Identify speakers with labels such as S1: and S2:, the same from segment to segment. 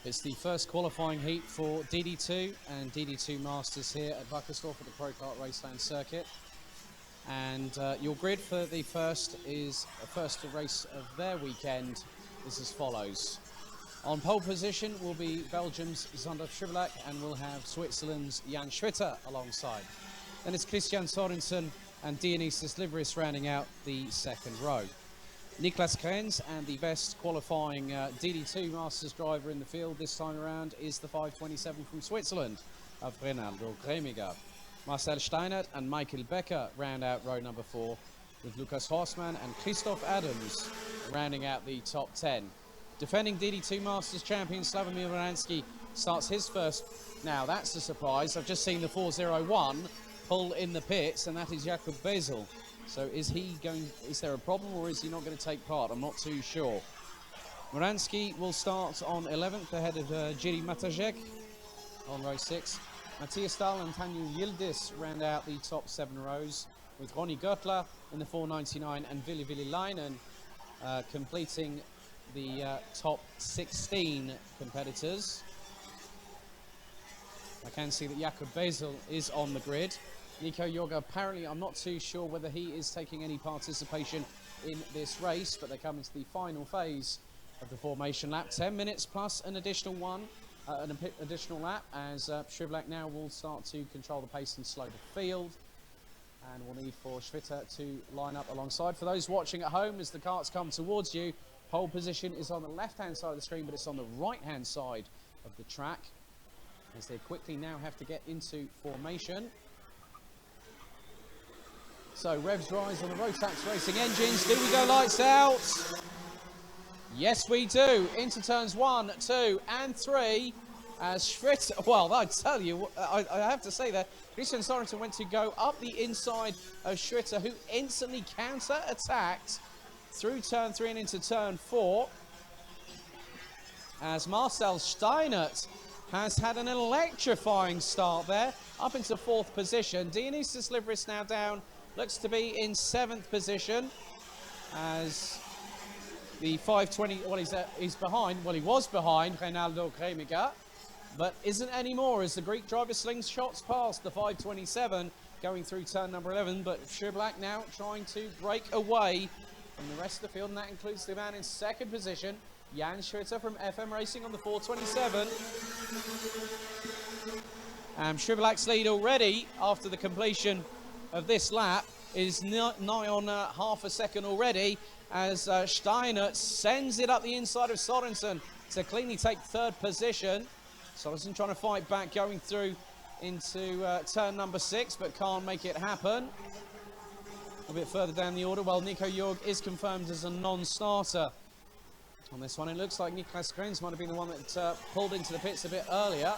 S1: It's the first qualifying heat for DD2 and DD2 Masters here at Wackersdorf at the Pro Kart Raceland circuit. And your grid for the first race of their weekend is as follows. On pole position will be Belgium's Sander Schribbelak, and we'll have Switzerland's Jan Schwitter alongside. Then it's Christian Sorensen and Dionysius Livris rounding out the second row. Niklas Krenz, and the best qualifying DD2 Masters driver in the field this time around is the 527 from Switzerland of Reinaldo Gremiger. Marcel Steinert and Michael Becker round out row number 4, with Lukas Horstmann and Christoph Adams rounding out the top 10. Defending DD2 Masters champion Slavomir Moransky starts his first. Now that's a surprise. I've just seen the 401 pull in the pits, and that is Jakob Bezel. So is there a problem, or is he not going to take part? I'm not too sure. Moransky will start on 11th ahead of Jiri Matajek on row 6. Matthias Dahl and Tanju Yildiz round out the top 7 rows, with Ronny Göttler in the 499 and Vili Leinen completing the top 16 competitors. I can see that Jakob Bezel is on the grid. Nico Jorge, apparently, I'm not too sure whether he is taking any participation in this race, but they're coming to the final phase of the formation lap. 10 minutes plus an additional lap, as Schribbelak now will start to control the pace and slow the field. And we'll need for Schwitter to line up alongside. For those watching at home, as the carts come towards you, pole position is on the left-hand side of the screen, but it's on the right-hand side of the track, as they quickly now have to get into formation. So revs rise on the Rotax racing engines. Do we go lights out? Yes, we do. Into turns 1, 2, and 3. As Schwitter, well, I tell you, I have to say that Christian Sorensen went to go up the inside of Schwitter, who instantly counter-attacked through turn 3 and into turn 4. As Marcel Steinert has had an electrifying start there, up into 4th position. Dionysius Livris now down, looks to be in 7th position, as the 520, well, he's behind, well, he was behind Reinaldo Gremiger, but isn't anymore, as the Greek driver slingshots past the 527 going through turn number 11, but Schribbelak now trying to break away from the rest of the field, and that includes the man in 2nd position, Jan Schwitter from FM Racing on the 427. Schribbelak's lead already after the completion of this lap is nigh on half a second already, as Steiner sends it up the inside of Sorensen to cleanly take 3rd position. Sorensen trying to fight back going through into turn number 6, but can't make it happen. A bit further down the order, well, Nico Jorg is confirmed as a non-starter on this one. It looks like Niklas Krenz might have been the one that pulled into the pits a bit earlier.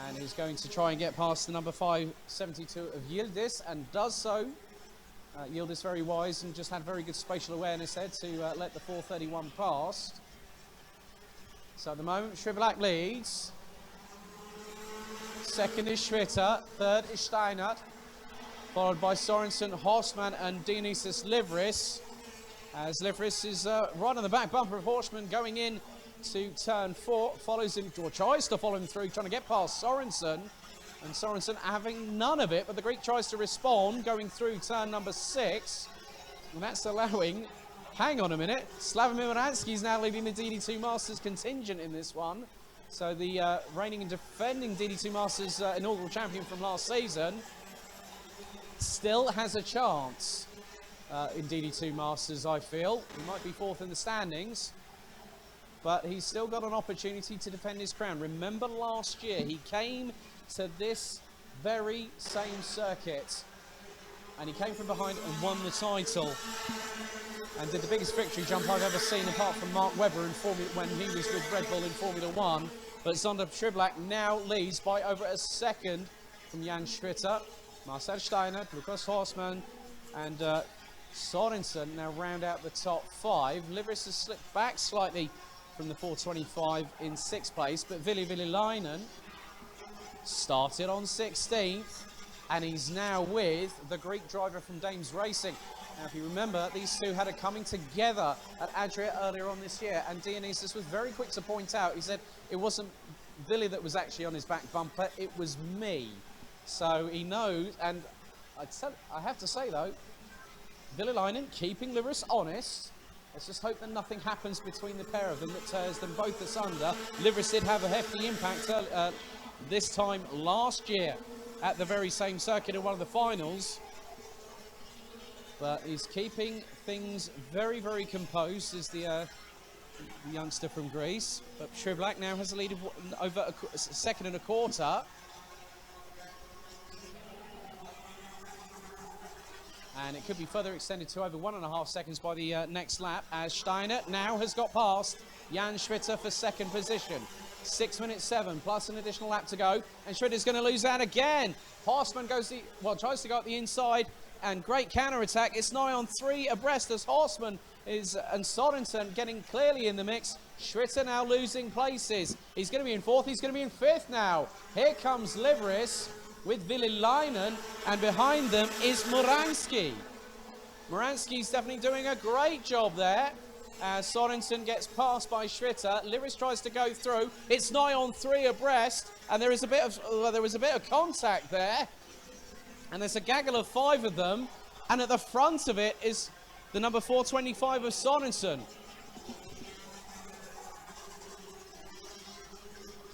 S1: And he's going to try and get past the number 572 of Yildiz, and does so. Yildiz very wise and just had very good spatial awareness there to let the 431 pass. So at the moment, Schribbelak leads. 2nd is Schwitter, 3rd is Steinert, followed by Sorensen, Horstmann and Dionysius Livris, as Livris is right on the back bumper of Horstmann going in to turn 4, follows him, or tries to follow him through, trying to get past Sorensen, and Sorensen having none of it, but the Greek tries to respond, going through turn number 6, and that's allowing, hang on a minute, Slavomir Moransky is now leading the DD2 Masters contingent in this one, so the reigning and defending DD2 Masters inaugural champion from last season still has a chance in DD2 Masters, I feel. He might be 4th in the standings, but he's still got an opportunity to defend his crown. Remember last year, he came to this very same circuit, and he came from behind and won the title, and did the biggest victory jump I've ever seen, apart from Mark Webber when he was with Red Bull in Formula 1. But Sander Schribbelak now leads by over a second from Jan Schwitter. Marcel Steiner, Lukas Horstmann, and Sorensen now round out the top 5. Livris has slipped back slightly from the 425 in 6th place, but Vili Leinen started on 16th. and he's now with the Greek driver from Dames Racing. Now, if you remember, these two had a coming together at Adria earlier on this year, and Dionysus was very quick to point out, he said it wasn't Billy that was actually on his back bumper, it was me. So he knows, and I have to say though, Villelainen keeping Liveris honest. Let's just hope that nothing happens between the pair of them that tears them both asunder. Liveris did have a hefty impact this time last year at the very same circuit in one of the finals. But he's keeping things very, very composed as the youngster from Greece. But Shrivlak now has a lead of over a second and a quarter. And it could be further extended to over 1.5 seconds by the next lap, as Steiner now has got past Jan Schwitter for second position. 6 minutes 7 plus an additional lap to go, and Schwitter's going to lose out again. Horstman tries to go up the inside, and great counter attack. It's nigh on 3 abreast as Horstman and Sorensen getting clearly in the mix. Schwitter now losing places. He's going to be in 4th, he's going to be in 5th now. Here comes Liveris with Villelainen, and behind them is Moransky. Moransky's definitely doing a great job there. As Sorensen gets passed by Schwitter, Liveris tries to go through. It's nigh on 3 abreast, and there was a bit of contact there. And there's a gaggle of 5 of them, and at the front of it is the number 425 of Sorensen.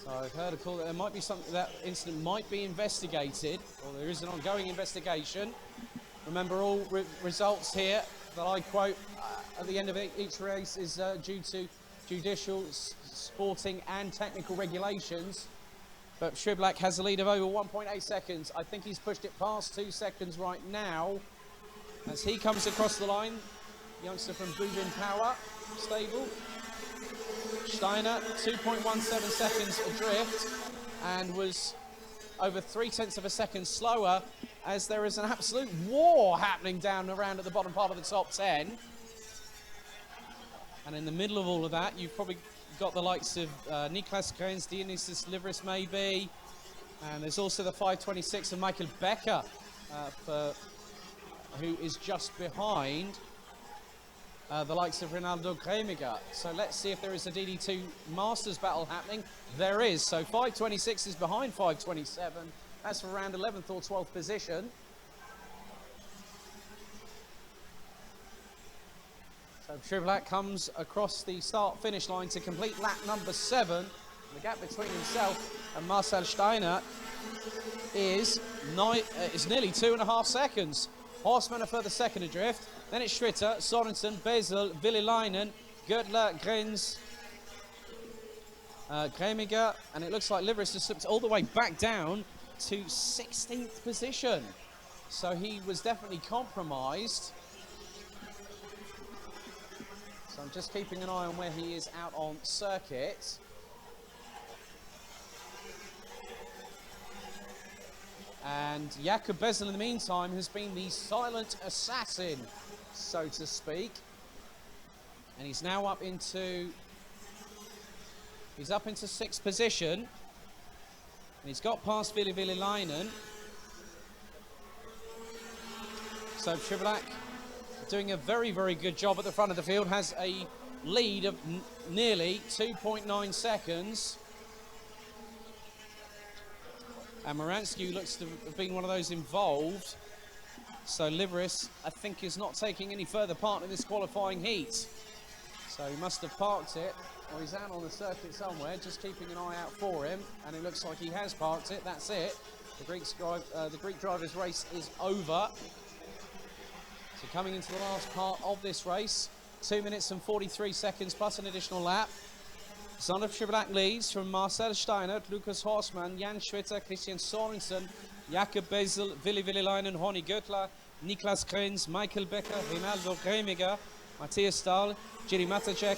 S1: So I've heard a call that there might be something, that incident might be investigated, or there is an ongoing investigation. Remember, all results here that I quote at the end of each race is due to judicial, sporting and technical regulations. But Shrivlak has a lead of over 1.8 seconds. I think he's pushed it past 2 seconds right now as he comes across the line. Youngster from Bubin Power stable. Steiner 2.17 seconds adrift and was over 0.3 of a second slower, as there is an absolute war happening down around at the bottom part of the top 10. And in the middle of all of that, you've probably got the likes of Niklas Grens, Dionysus Liveris maybe, and there's also the 526 of Michael Becker, who is just behind the likes of Ronaldo Gremiger. So let's see if there is a DD2 Masters battle happening. There is. So 526 is behind 527. That's for around 11th or 12th position. So Shrivlak comes across the start-finish line to complete lap number 7. The gap between himself and Marcel Steiner is nearly 2.5 seconds. Horstman a further second adrift. Then it's Schwitter, Sorensen, Bezel, Villelainen, Göttler, Grens, Gremiger, and it looks like Liveris has slipped all the way back down to 16th position. So he was definitely compromised. So I'm just keeping an eye on where he is out on circuit. And Jakub Bezel, in the meantime, has been the silent assassin, so to speak. And he's now up into 6th position. And he's got past Villelainen. So Shrivlak doing a very, very good job at the front of the field, has a lead of nearly 2.9 seconds. And Moransky looks to have been one of those involved. So Liveris, I think, is not taking any further part in this qualifying heat. So he must have parked it, or he's out on the circuit somewhere, just keeping an eye out for him. And it looks like he has parked it. That's it. The Greek driver's race is over. So coming into the last part of this race, 2 minutes and 43 seconds plus an additional lap. Son of Shrivlak leads from Marcel Steiner, Lukas Horstmann, Jan Schwitter, Christian Sorensen, Jakub Bezel, Villelainen, Honey Göttler, Niklas Grens, Michael Becker, Ronaldo Gremiger, Matthias Stahl, Jiri Matacek,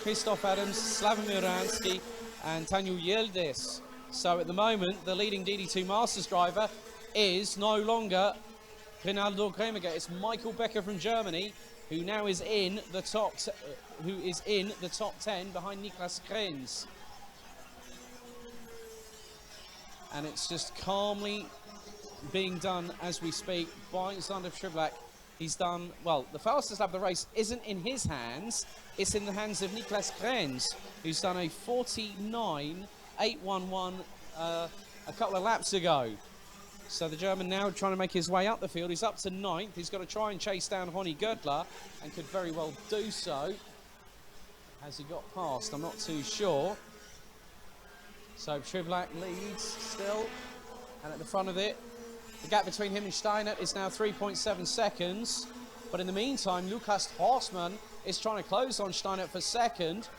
S1: Christoph Adams, Slavomir Moransky, and Tanju Yildiz. So at the moment, the leading DD2 Masters driver is no longer Ronaldo Gremiger. It's Michael Becker from Germany, who now is in the top 10 behind Niklas Grens. And it's just calmly being done as we speak by Zander Triblack. He's done, well, the fastest lap of the race isn't in his hands, it's in the hands of Niklas Krenz, who's done a 49.811 a couple of laps ago. So the German now trying to make his way up the field. He's up to 9th. He's got to try and chase down Honey Göttler, and could very well do so. Has he got past? I'm not too sure. So Triblack leads still, and at the front of it, the gap between him and Steinert is now 3.7 seconds. But in the meantime, Lukas Horstmann is trying to close on Steinert for second.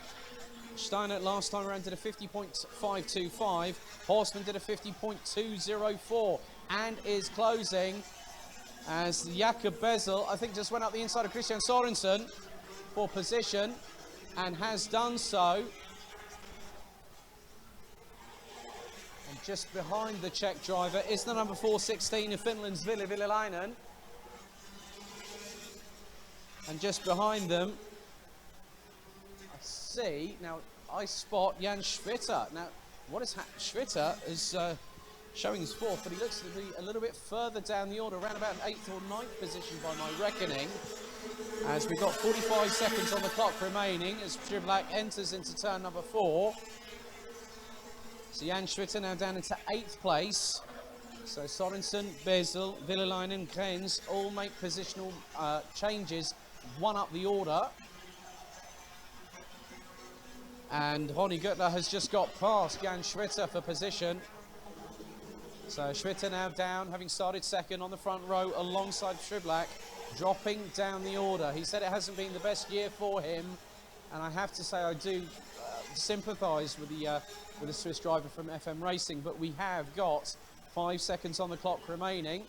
S1: Steinert last time around did a 50.525. Horstmann did a 50.204 and is closing as Jakob Bezel, I think, just went up the inside of Christian Sorensen for position and has done so. And just behind the Czech driver is the number 416 of Finland's Ville Villelainen. And just behind them, now I spot Jan Schwitter. Now, what is Schwitter is showing his fourth, but he looks to be a little bit further down the order, around about an 8th or 9th position by my reckoning. As we've got 45 seconds on the clock remaining as Triblack enters into turn number 4. So Jan Schwitter now down into 8th place. So Sorensen, Bezel, Villelainen, Krenz all make positional changes, one up the order. And Honey Göttler has just got past Jan Schwitter for position. So Schwitter now down, having started second on the front row alongside Triblack, dropping down the order. He said it hasn't been the best year for him, and I have to say I do sympathise with the Swiss driver from FM Racing, but we have got 5 seconds on the clock remaining,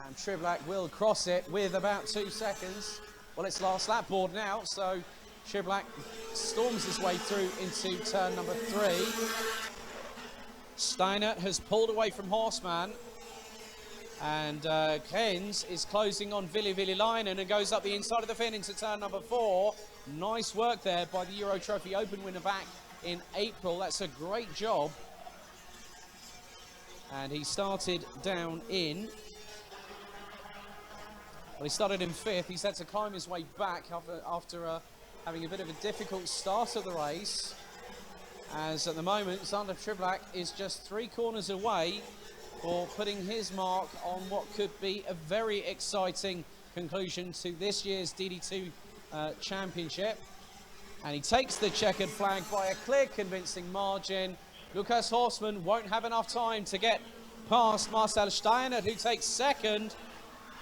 S1: and Triblack will cross it with about 2 seconds. Well, it's last lap board now, so Triblack storms his way through into turn number 3. Steinert has pulled away from Horstmann, and Krenz is closing on Ville Villelainen and goes up the inside of the fin into turn number 4. Nice work there by the Euro Trophy Open winner back in April. That's a great job. And he started down in... Well, he started in 5th. He's had to climb his way back after having a bit of a difficult start of the race. As at the moment, Zander Triblack is just 3 corners away for putting his mark on what could be a very exciting conclusion to this year's DD2 championship. And he takes the checkered flag by a clear, convincing margin. Lukas Horstmann won't have enough time to get past Marcel Steinert, who takes second.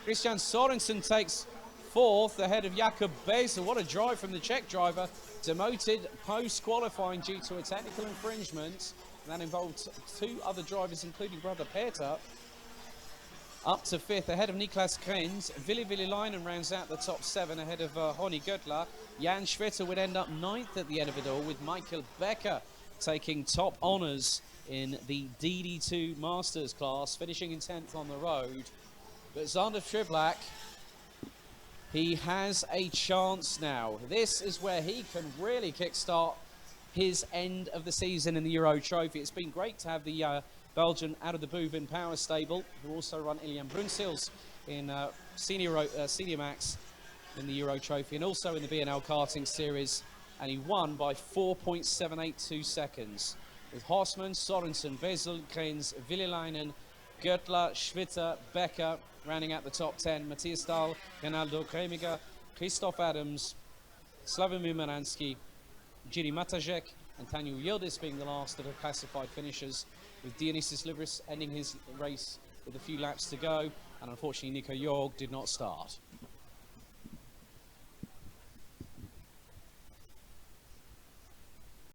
S1: Christian Sorensen takes 4th ahead of Jakob Bezel. What a drive from the Czech driver. Demoted post-qualifying due to a technical infringement. That involved 2 other drivers, including brother Peter. Up to 5th ahead of Niklas Krenz. Ville Villelainen rounds out the top 7 ahead of Honey Göttler. Jan Schwitter would end up 9th at the end of it all, with Michael Becker taking top honours in the DD2 Masters class, finishing in 10th on the road. But Zander Triblack, he has a chance now. This is where he can really kickstart his end of the season in the Euro Trophy. It's been great to have the Belgian out of the Bouvin Power Stable, who also run Ilian Brunsils in Senior Max in the Euro Trophy, and also in the B&L Karting Series, and he won by 4.782 seconds. With Horstmann, Sorensen, Bezel, Krenz, Villelainen, Göttler, Schwitter, Becker rounding out the top 10. Matthias Dahl, Ronaldo Kremiger, Christoph Adams, Slavomir Maransky, Jiri Matajek, and Daniel Yildiz being the last of the classified finishers, with Dionysis Livris ending his race with a few laps to go, and unfortunately Nico Jorg did not start.